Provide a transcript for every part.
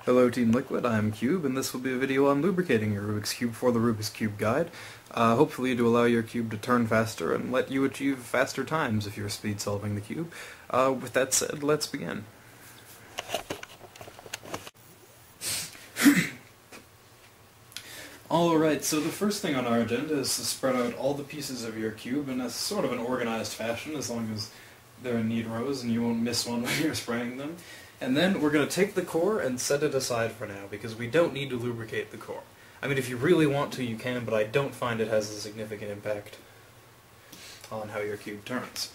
Hello Team Liquid, I'm Cube, and this will be a video on lubricating your Rubik's Cube for the Rubik's Cube guide, hopefully to allow your cube to turn faster and let you achieve faster times if you're speed solving the cube. With that said, let's begin. Alright, so the first thing on our agenda is to spread out all the pieces of your cube in a sort of an organized fashion, as long as they're in neat rows and you won't miss one when you're spraying them. And then we're going to take the core and set it aside for now, because we don't need to lubricate the core. I mean, if you really want to, you can, but I don't find it has a significant impact on how your cube turns.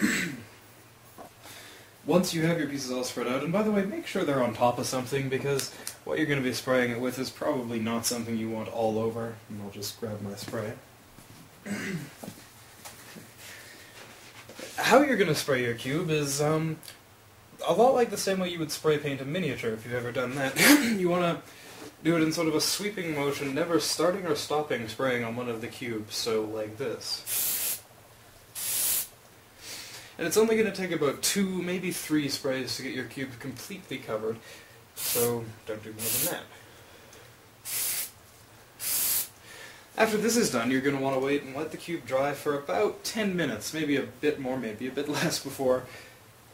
Once you have your pieces all spread out, and by the way, make sure they're on top of something, because what you're going to be spraying it with is probably not something you want all over. And I'll just grab my spray. How you're going to spray your cube is a lot like the same way you would spray paint a miniature, if you've ever done that. You want to do it in sort of a sweeping motion, never starting or stopping spraying on one of the cubes, so like this. And it's only going to take about 2, maybe 3 sprays to get your cube completely covered, so don't do more than that. After this is done, you're going to want to wait and let the cube dry for about 10 minutes, maybe a bit more, maybe a bit less,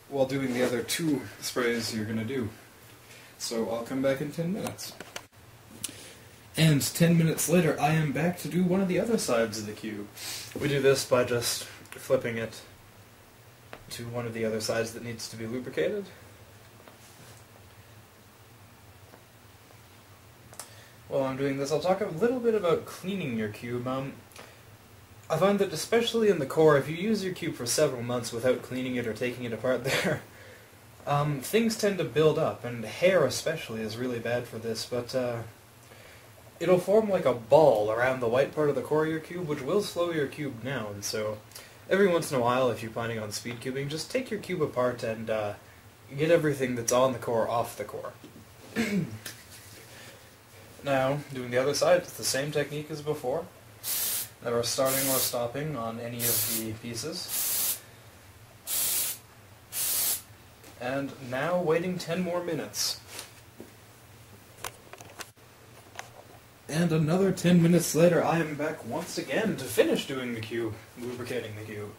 while doing the other 2 sprays you're going to do. So I'll come back in 10 minutes. And 10 minutes later, I am back to do one of the other sides of the cube. We do this by just flipping it to one of the other sides that needs to be lubricated. While I'm doing this, I'll talk a little bit about cleaning your cube. I find that especially in the core, if you use your cube for several months without cleaning it or taking it apart there, things tend to build up, and hair especially is really bad for this, but it'll form like a ball around the white part of the core of your cube, which will slow your cube down, so every once in a while, if you're planning on speed cubing, just take your cube apart and get everything that's on the core off the core. Now, doing the other side, it's the same technique as before. Never starting or stopping on any of the pieces. And now waiting 10 more minutes. And another 10 minutes later, I am back once again to finish doing the cube, lubricating the cube.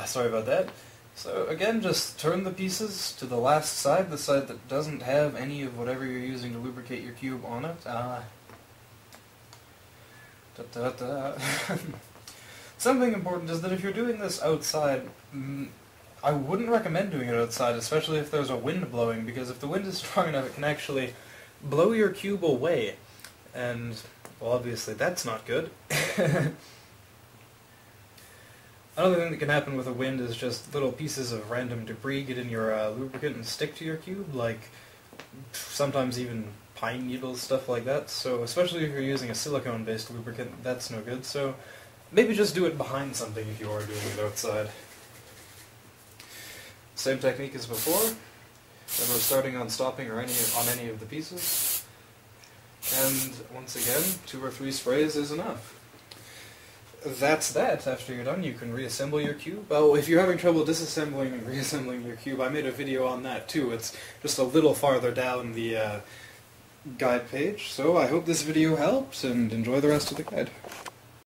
Sorry about that. So again, just turn the pieces to the last side, the side that doesn't have any of whatever you're using to lubricate your cube on it. Something important is that if you're doing this outside, I wouldn't recommend doing it outside, especially if there's a wind blowing, because if the wind is strong enough, it can actually blow your cube away. And, well, obviously that's not good. Another thing that can happen with a wind is just little pieces of random debris get in your lubricant and stick to your cube, like sometimes even pine needles, stuff like that. So especially if you're using a silicone-based lubricant, that's no good. So maybe just do it behind something if you are doing it outside. Same technique as before. Never starting on stopping or on any of the pieces. And once again, 2 or 3 sprays is enough. That's that. After you're done, you can reassemble your cube. Oh, if you're having trouble disassembling and reassembling your cube, I made a video on that too. It's just a little farther down the guide page. So I hope this video helps, and enjoy the rest of the guide.